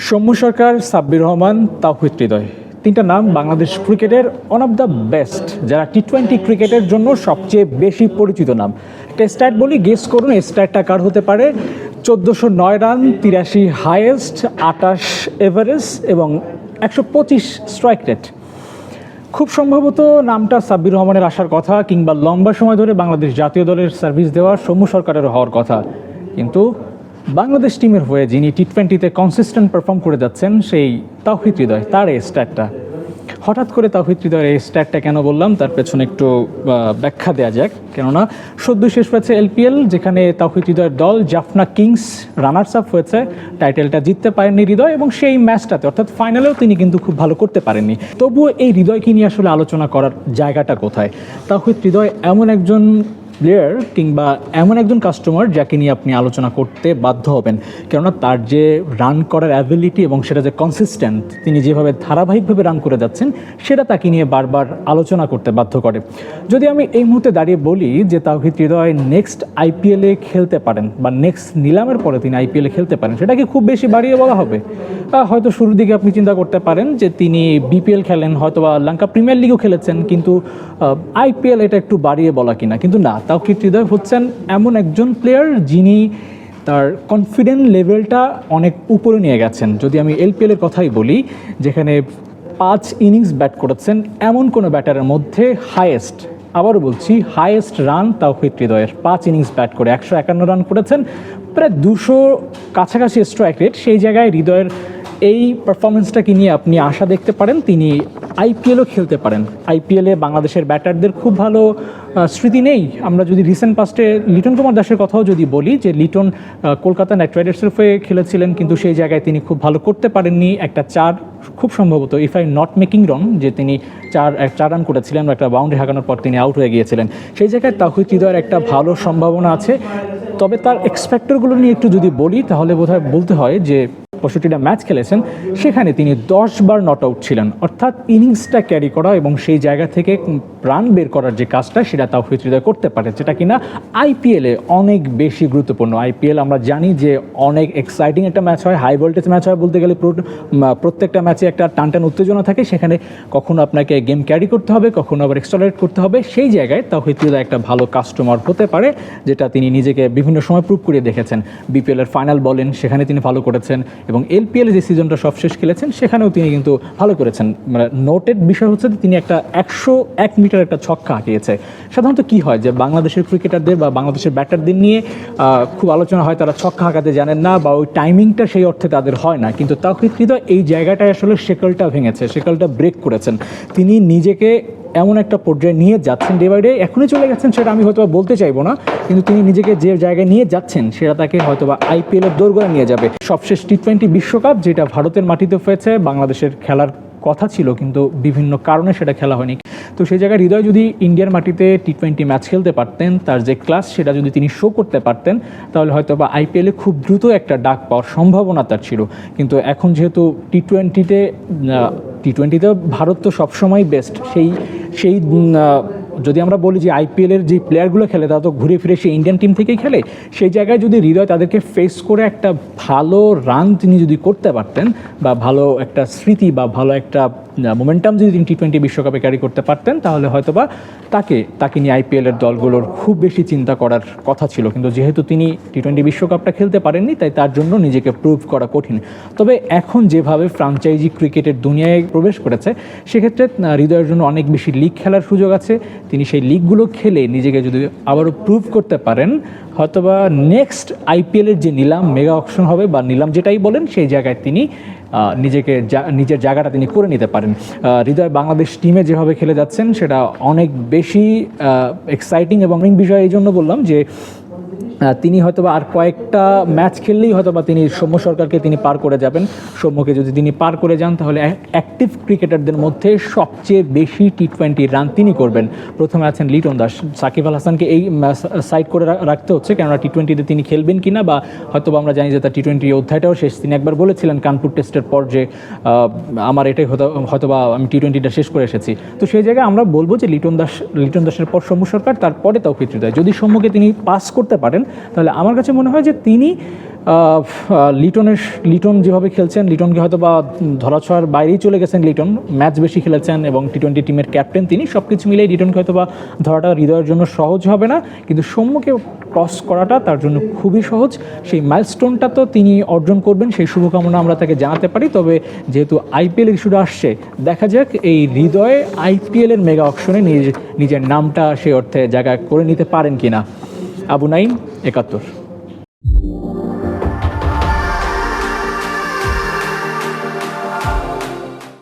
সৌম্য সরকার, সাব্বির রহমান, তাওহিদ হৃদয়, তিনটা নাম বাংলাদেশ ক্রিকেটের ওয়ান অফ দ্য বেস্ট, যারা টি-20 ক্রিকেটের জন্য সবচেয়ে বেশি পরিচিত নাম। একটা স্ট্যাট বলি, গেস করুন এই স্ট্যাটটা কার হতে পারে। 1409 রান, 83 হাইয়েস্ট, 28 এভারেজ এবং 125 স্ট্রাইক রেট। খুব সম্ভবত নামটা সাব্বির রহমানের আসার কথা, কিংবা লম্বা সময় ধরে বাংলাদেশ জাতীয় দলের সার্ভিস দেওয়া সৌম্য সরকারের হওয়ার কথা। কিন্তু বাংলাদেশ টিমের হয়ে যিনি টি-20তে কনসিস্টেন্ট পারফর্ম করে যাচ্ছেন, সেই তাওহিদ হৃদয়, তার এই স্ট্যাটটা। হঠাৎ করে তাওহিদ হৃদয়ের এই স্ট্যাটটা কেন বললাম, তার পেছনে একটু ব্যাখ্যা দেওয়া যাক। কেননা সদ্য শেষ হয়েছে এলপিএল, যেখানে তাওহিদ হৃদয়ের দল জাফনা কিংস রানার্স আপ হয়েছে। টাইটেলটা জিততে পারেননি হৃদয়, এবং সেই ম্যাচটাতে অর্থাৎ ফাইনালেও তিনি কিন্তু খুব ভালো করতে পারেননি। তবুও এই হৃদয়কে নিয়ে আসলে আলোচনা করার জায়গাটা কোথায়? তাওহিদ হৃদয় এমন একজন প্লেয়ার কিংবা এমন একজন কাস্টমার যাকে নিয়ে আপনি আলোচনা করতে বাধ্য হবেন, কেননা তার যে রান করার অ্যাবিলিটি এবং সেটা যে কনসিস্টেন্ট, তিনি যেভাবে ধারাবাহিকভাবে রান করে যাচ্ছেন, সেটা তাকে নিয়ে বারবার আলোচনা করতে বাধ্য করে। যদি আমি এই মুহূর্তে দাঁড়িয়ে বলি যে তাওহিদ হৃদয় নেক্সট আইপিএলে খেলতে পারেন বা নেক্সট নিলামের পরে তিনি আইপিএলে খেলতে পারেন, সেটা কি খুব বেশি বাড়িয়ে বলা হবে? হয়তো শুরুর দিকে আপনি চিন্তা করতে পারেন যে তিনি বিপিএল খেলেন, হয়তো বা লঙ্কা প্রিমিয়ার লিগও খেলেছেন, কিন্তু আইপিএল এটা একটু বাড়িয়ে বলা কিনা। কিন্তু না, তাওহিদ হৃদয় হচ্ছেন এমন একজন প্লেয়ার যিনি তার কনফিডেন্ট লেভেলটা অনেক উপরে নিয়ে গেছেন। যদি আমি এলপিএলের কথাই বলি, যেখানে 5 ইনিংস ব্যাট করেছেন, এমন কোনো ব্যাটারের মধ্যে হাইয়েস্ট, আবারও বলছি হাইয়েস্ট রান তাওহিদ হৃদয়ের। 5 ইনিংস ব্যাট করে 151 রান করেছেন, প্রায় 200 কাছাকাছি স্ট্রাইক রেট। সেই জায়গায় হৃদয়ের এই পারফরমেন্সটাকে নিয়ে আপনি আশা দেখতে পারেন তিনি আইপিএলও খেলতে পারেন। আইপিএলে বাংলাদেশের ব্যাটারদের খুব ভালো স্মৃতি নেই। আমরা যদি রিসেন্ট পাস্টে লিটন কুমার দাসের কথাও যদি বলি, যে লিটন কলকাতা নাইট রাইডার্সের হয়ে খেলেছিলেন, কিন্তু সেই জায়গায় তিনি খুব ভালো করতে পারেননি। একটা 4 খুব সম্ভবত, ইফ আই নট মেকিং রং, যে তিনি 4 রান করেছিলেন, একটা বাউন্ডারি হাঁকানোর পর তিনি আউট হয়ে গিয়েছিলেন। সেই জায়গায় তাওহিদ হৃদয়ের একটা ভালো সম্ভাবনা আছে। তবে তার এক্সপেক্টরগুলো নিয়ে একটু যদি বলি, তাহলে বোধহয় বলতে হয় যে 65টা ম্যাচ খেলেছেন, সেখানে তিনি 10 বার নট আউট ছিলেন। অর্থাৎ ইনিংসটা ক্যারি করা এবং সেই জায়গা থেকে রান বের করার যে কাজটা, সেটা তাওহিদ হৃদয় করতে পারে, যেটা কিনা আইপিএলে অনেক বেশি গুরুত্বপূর্ণ। আইপিএল আমরা জানি যে অনেক এক্সাইটিং একটা ম্যাচ হয়, হাই ভোল্টেজ ম্যাচ হয় বলতে গেলে। প্রত্যেকটা ম্যাচে একটা টানটান উত্তেজনা থাকে, সেখানে কখনো আপনাকে গেম ক্যারি করতে হবে, কখনো আবার এক্সট্রালেট করতে হবে। সেই জায়গায় তাওহিদ হৃদয় একটা ভালো কাস্টমার হতে পারে, যেটা তিনি নিজেকে বিভিন্ন সময় প্রুভ করে দেখেছেন। বিপিএলের ফাইনাল বলেন, সেখানে তিনি ভালো করেছেন, এবং এলপিএল যে সিজনটা সবশেষ খেলেছেন, সেখানেও তিনি কিন্তু ভালো করেছেন। মানে নোটেড বিষয় হচ্ছে তিনি একটা 101 মিটার একটা ছক্কা হাঁকিয়েছে। সাধারণত কি হয় যে বাংলাদেশের ক্রিকেটারদের বা বাংলাদেশের ব্যাটারদের নিয়ে খুব আলোচনা হয়, তারা ছক্কা হাঁকাতে জানেন না বা ওই টাইমিংটা সেই অর্থে তাদের হয় না। কিন্তু তাওহিদ হৃদয় এই জায়গাটায় আসলে শেকলটা ভেঙেছে, শেকলটা ব্রেক করেছেন। তিনি নিজেকে এমন একটা পর্যায়ে নিয়ে যাচ্ছেন, ডে বাই ডে। এখনই চলে গেছেন সেটা আমি হয়তো বলতে চাইবো না, কিন্তু তিনি নিজেকে যে জায়গায় নিয়ে যাচ্ছেন, সেটা তাকে হয়তো বা আইপিএলের দোরগোড়ায় নিয়ে যাবে। সবশেষ টি-20 বিশ্বকাপ যেটা ভারতের মাটিতে হয়েছে, বাংলাদেশের খেলার কথা ছিল, কিন্তু বিভিন্ন কারণে সেটা খেলা হয়নি। তো সেই জায়গায় হৃদয় যদি ইন্ডিয়ার মাটিতে টি-20 ম্যাচ খেলতে পারতেন, তার যে ক্লাস সেটা যদি তিনি শো করতে পারতেন, তাহলে হয়তো বা আইপিএলে খুব দ্রুত একটা ডাক পাওয়ার সম্ভাবনা তার ছিল। কিন্তু এখন যেহেতু টি-20তে ভারত তো সবসময় বেস্ট, সেই যদি আমরা বলি যে আইপিএলের যে প্লেয়ারগুলো খেলে, তারা তো ঘুরে ফিরে সেই ইন্ডিয়ান টিম থেকেই খেলে। সেই জায়গায় যদি হৃদয় তাদেরকে ফেস করে একটা ভালো রান তিনি যদি করতে পারতেন, বা ভালো একটা স্মৃতি বা ভালো একটা মোমেন্টাম যদি তিনি টি-20 বিশ্বকাপে ক্যারি করতে পারতেন, তাহলে হয়তো বা তাকে নিয়ে আইপিএলের দলগুলোর খুব বেশি চিন্তা করার কথা ছিল। কিন্তু যেহেতু তিনি টি-20 বিশ্বকাপটা খেলতে পারেননি, তাই তার জন্য নিজেকে প্রুভ করা কঠিন। তবে এখন যেভাবে ফ্রাঞ্চাইজি ক্রিকেটের দুনিয়ায় প্রবেশ করেছে, সেক্ষেত্রে হৃদয়ের জন্য অনেক বেশি লিগ খেলার সুযোগ আছে। তিনি সেই লিগগুলো খেলে নিজেকে যদি আবারও প্রুভ করতে পারেন, হয়তোবা নেক্সট আইপিএলের যে নিলাম, মেগা অকশন হবে বা নিলাম যেটাই বলেন, সেই জায়গায় তিনি নিজের জায়গাটা তিনি করে নিতে পারেন। হৃদয় বাংলাদেশ টিমে যেভাবে খেলে যাচ্ছেন, সেটা অনেক বেশি এক্সাইটিং এবং বিষয়। এই জন্য বললাম যে তিনি হয়তোবা আর কয়েকটা ম্যাচ খেললেই হয়তোবা তিনি সৌম্য সরকারকে তিনি পার করে যাবেন। সৌম্যকে যদি তিনি পার করে যান, তাহলে অ্যাক্টিভ ক্রিকেটারদের মধ্যে সবচেয়ে বেশি টি-20 রান তিনি করবেন। প্রথমে আছেন লিটন দাস, সাকিব আল হাসানকে এই সাইড করে রাখতে হচ্ছে, কেননা টি-20তে তিনি খেলবেন কিনা, বা হয়তোবা আমরা জানি যে তার টি-20 অধ্যায়টাও শেষ। তিনি একবার বলেছিলেন কানপুর টেস্টের পর যে আমার এটাই হয়তোবা আমি টি-20টা শেষ করে এসেছি। তো সেই জায়গায় আমরা বলবো যে লিটন দাসের পর সৌম্য সরকার, তারপরে তাওহিদ হৃদয়। যদি সৌম্যকে তিনি পাস করতে পারেন, তাহলে আমার কাছে মনে হয় যে তিনি লিটন যেভাবে খেলছেন, লিটনকে হয়তো বা ধরাছোঁয়ার বাইরেই চলে গেছেন, লিটন ম্যাচ বেশি খেলেছেন এবং টি-20 টিমের ক্যাপ্টেন তিনি, সব কিছু মিলেই লিটনকে হয়তো বা ধরাটা হৃদয়ের জন্য সহজ হবে না, কিন্তু সৌম্যকে ক্রস করাটা তার জন্য খুবই সহজ। সেই মাইলস্টোনটা তো তিনি অর্জন করবেন, সেই শুভকামনা আমরা তাকে জানাতে পারি। তবে যেহেতু আইপিএল ইস্যুটা আসছে, দেখা যাক এই হৃদয়ে আইপিএলের মেগা অকশনে নিজের নামটা সেই অর্থে জায়গা করে নিতে পারেন কিনা। আবু নাইম, ৭১।